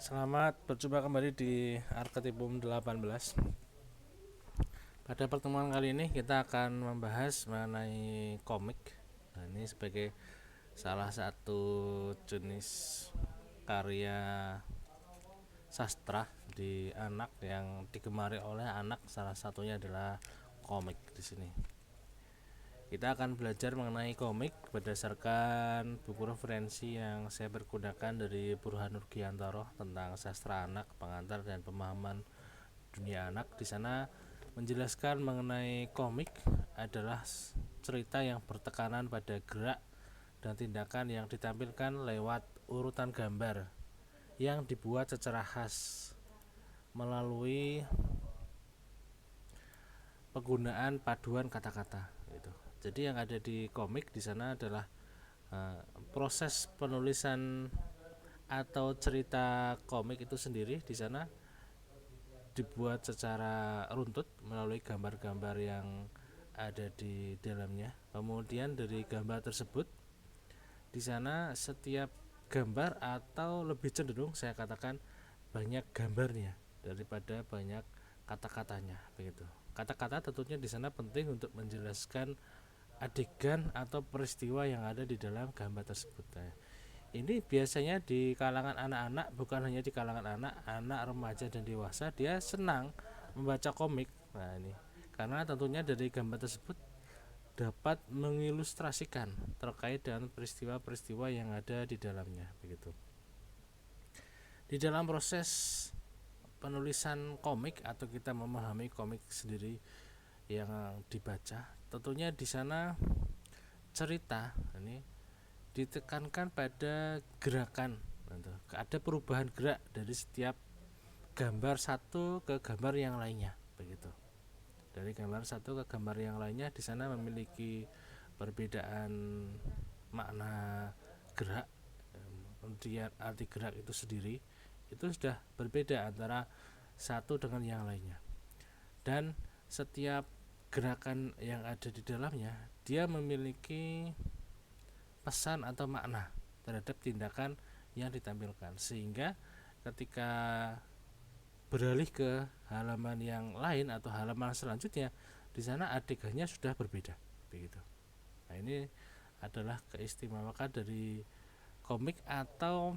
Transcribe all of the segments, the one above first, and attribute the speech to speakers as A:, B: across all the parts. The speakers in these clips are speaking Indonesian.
A: Selamat berjumpa kembali di Arketipum 18. Pada pertemuan kali ini kita akan membahas mengenai komik. Nah, ini sebagai salah satu jenis karya sastra di anak yang digemari oleh anak, salah satunya adalah komik di sini. Kita akan belajar mengenai komik berdasarkan buku referensi yang saya pergunakan dari Burhanur Giantoro tentang sastra anak, pengantar dan pemahaman dunia anak. Di sana menjelaskan mengenai komik adalah cerita yang bertekanan pada gerak dan tindakan yang ditampilkan lewat urutan gambar yang dibuat secara khas melalui penggunaan paduan kata-kata gitu. Jadi yang ada di komik di sana adalah proses penulisan atau cerita komik itu sendiri di sana dibuat secara runtut melalui gambar-gambar yang ada di dalamnya. Kemudian dari gambar tersebut di sana setiap gambar atau lebih cenderung saya katakan banyak gambarnya daripada banyak kata-katanya begitu. Kata-kata tentunya di sana penting untuk menjelaskan adegan atau peristiwa yang ada di dalam gambar tersebut. Nah, ini biasanya di kalangan anak-anak, bukan hanya di kalangan anak remaja dan dewasa, dia senang membaca komik. Nah, ini karena tentunya dari gambar tersebut dapat mengilustrasikan terkait dengan peristiwa-peristiwa yang ada di dalamnya begitu. Di dalam proses penulisan komik atau kita memahami komik sendiri yang dibaca, tentunya di sana cerita ini ditekankan pada gerakan, ada perubahan gerak dari setiap gambar satu ke gambar yang lainnya begitu. Dari gambar satu ke gambar yang lainnya di sana memiliki perbedaan makna gerak, kemudian arti gerak itu sendiri itu sudah berbeda antara satu dengan yang lainnya. Dan setiap gerakan yang ada di dalamnya dia memiliki pesan atau makna terhadap tindakan yang ditampilkan, sehingga ketika beralih ke halaman yang lain atau halaman selanjutnya di sana adegannya sudah berbeda begitu. Nah, ini adalah keistimewaan dari komik, atau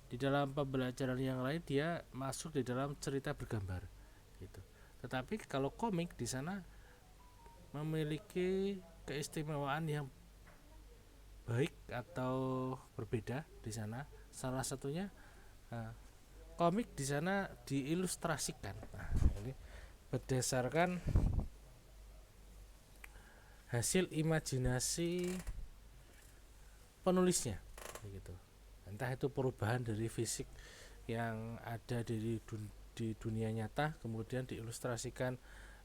A: di dalam pembelajaran yang lain dia masuk di dalam cerita bergambar gitu. Tetapi kalau komik di sana memiliki keistimewaan yang baik atau berbeda di sana. Salah satunya komik di sana diilustrasikan. Nah, ini berdasarkan hasil imajinasi penulisnya begitu. Entah itu perubahan dari fisik yang ada di dunia nyata kemudian diilustrasikan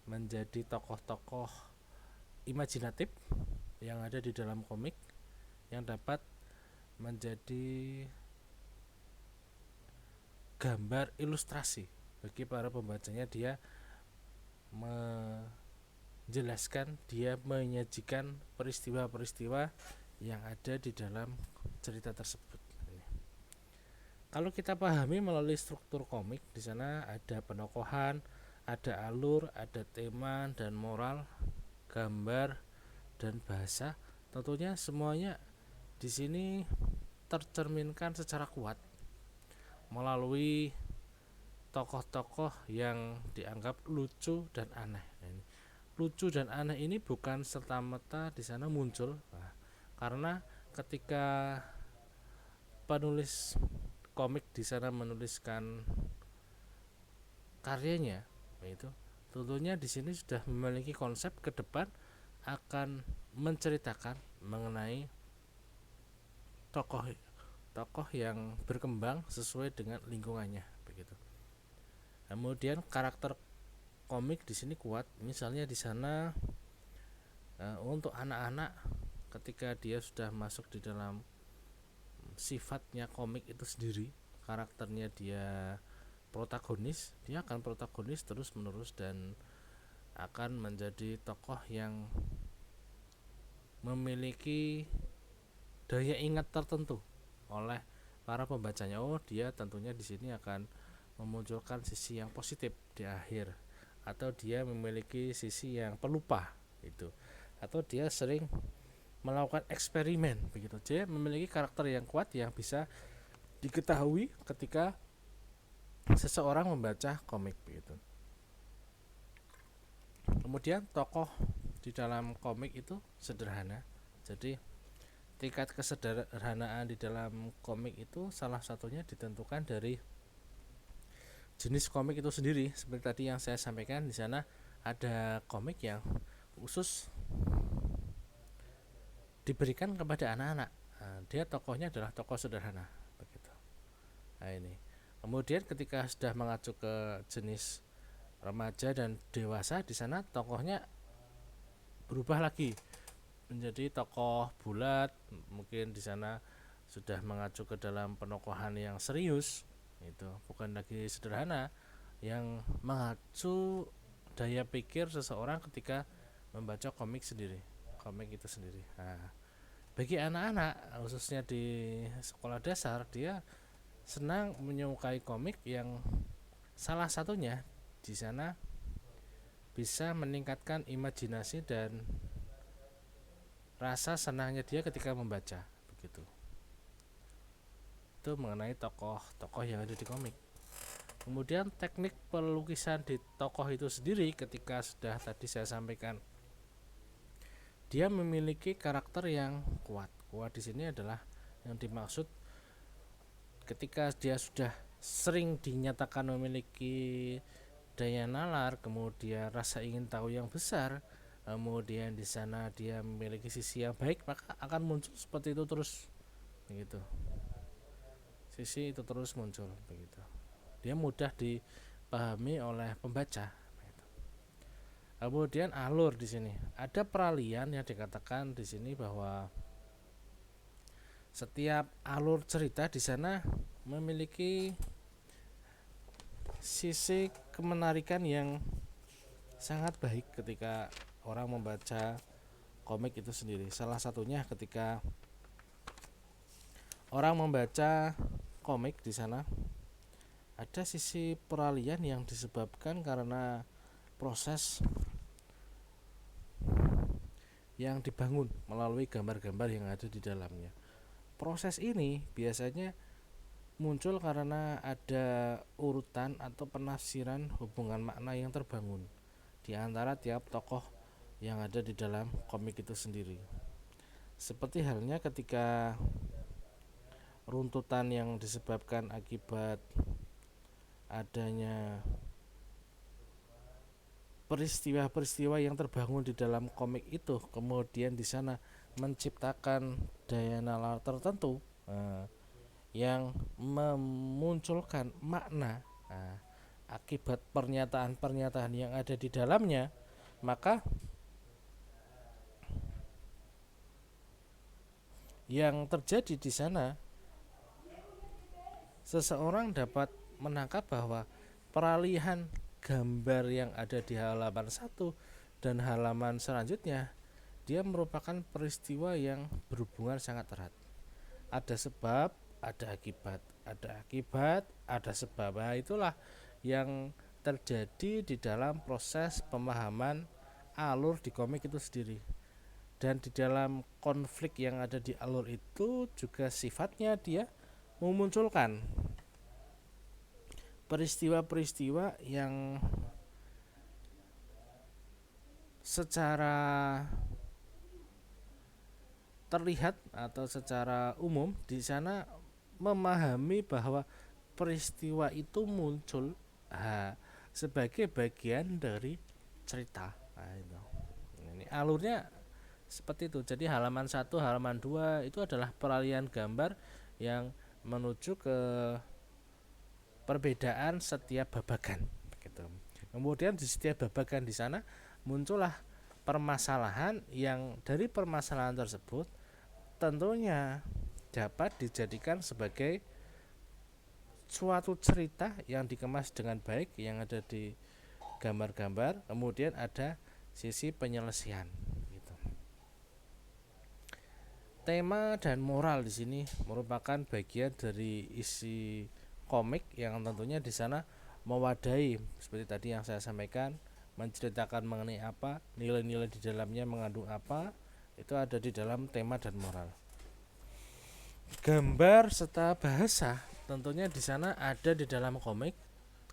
A: menjadi tokoh-tokoh imajinatif yang ada di dalam komik yang dapat menjadi gambar ilustrasi bagi para pembacanya. Dia menjelaskan, dia menyajikan peristiwa-peristiwa yang ada di dalam cerita tersebut. Kalau kita pahami melalui struktur komik, di sana ada penokohan, ada alur, ada tema dan moral, gambar dan bahasa. Tentunya semuanya di sini tercerminkan secara kuat melalui tokoh-tokoh yang dianggap lucu dan aneh. Lucu dan aneh ini bukan serta-merta di sana muncul, karena ketika penulis komik di sana menuliskan karyanya, itu tentunya di sini sudah memiliki konsep ke depan akan menceritakan mengenai tokoh yang berkembang sesuai dengan lingkungannya begitu. Kemudian karakter komik di sini kuat, misalnya di sana untuk anak-anak ketika dia sudah masuk di dalam sifatnya komik itu sendiri, karakternya dia protagonis, dia akan protagonis terus menerus dan akan menjadi tokoh yang memiliki daya ingat tertentu oleh para pembacanya, oh dia tentunya di sini akan memunculkan sisi yang positif di akhir, atau dia memiliki sisi yang pelupa itu, atau dia sering melakukan eksperimen begitu. Dia memiliki karakter yang kuat yang bisa diketahui ketika seseorang membaca komik begitu. Kemudian tokoh di dalam komik itu sederhana. Jadi tingkat kesederhanaan di dalam komik itu salah satunya ditentukan dari jenis komik itu sendiri. Seperti tadi yang saya sampaikan, di sana ada komik yang khusus diberikan kepada anak-anak. Nah, dia tokohnya adalah tokoh sederhana begitu. Nah, ini. Kemudian ketika sudah mengacu ke jenis remaja dan dewasa, di sana tokohnya berubah lagi menjadi tokoh bulat. Mungkin di sana sudah mengacu ke dalam penokohan yang serius, itu bukan lagi sederhana, yang mengacu daya pikir seseorang ketika membaca komik itu sendiri. Nah, bagi anak-anak khususnya di sekolah dasar, dia senang menyukai komik yang salah satunya di sana bisa meningkatkan imajinasi dan rasa senangnya dia ketika membaca begitu. Itu mengenai tokoh-tokoh yang ada di komik. Kemudian teknik pelukisan di tokoh itu sendiri, ketika sudah tadi saya sampaikan, dia memiliki karakter yang kuat. Kuat di sini adalah yang dimaksud ketika dia sudah sering dinyatakan memiliki daya nalar, kemudian rasa ingin tahu yang besar, kemudian di sana dia memiliki sisi yang baik, maka akan muncul seperti itu terus begitu. Sisi itu terus muncul begitu. Dia mudah dipahami oleh pembaca. Kemudian alur di sini ada peralihan yang dikatakan di sini bahwa setiap alur cerita di sana memiliki sisi kemenarikan yang sangat baik ketika orang membaca komik itu sendiri. Salah satunya ketika orang membaca komik di sana ada sisi peralihan yang disebabkan karena proses yang dibangun melalui gambar-gambar yang ada di dalamnya. Proses ini biasanya muncul karena ada urutan atau penafsiran hubungan makna yang terbangun di antara tiap tokoh yang ada di dalam komik itu sendiri. Seperti halnya ketika runtutan yang disebabkan akibat adanya peristiwa-peristiwa yang terbangun di dalam komik itu, kemudian di sana menciptakan daya nalar tertentu yang memunculkan makna akibat pernyataan-pernyataan yang ada di dalamnya, maka yang terjadi di sana seseorang dapat menangkap bahwa peralihan gambar yang ada di halaman 1 dan halaman selanjutnya, dia merupakan peristiwa yang berhubungan sangat erat. Ada sebab, ada akibat, ada sebab. Nah, itulah yang terjadi di dalam proses pemahaman alur di komik itu sendiri. Dan di dalam konflik yang ada di alur itu juga sifatnya dia memunculkan peristiwa-peristiwa yang secara terlihat atau secara umum di sana memahami bahwa peristiwa itu muncul sebagai bagian dari cerita. Nah, itu. Ini alurnya seperti itu. Jadi halaman 1, halaman 2 itu adalah peralihan gambar yang menuju ke perbedaan setiap babagan begitu. Kemudian di setiap babagan di sana muncullah permasalahan yang dari permasalahan tersebut tentunya dapat dijadikan sebagai suatu cerita yang dikemas dengan baik yang ada di gambar-gambar. Kemudian ada sisi penyelesaian gitu. Tema dan moral di sini merupakan bagian dari isi komik yang tentunya di sana mewadahi seperti tadi yang saya sampaikan, menceritakan mengenai apa, nilai-nilai di dalamnya mengandung apa, itu ada di dalam tema dan moral. Gambar serta bahasa tentunya di sana ada di dalam komik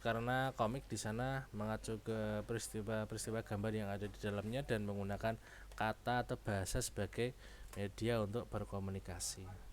A: karena komik di sana mengacu ke peristiwa-peristiwa gambar yang ada di dalamnya dan menggunakan kata atau bahasa sebagai media untuk berkomunikasi.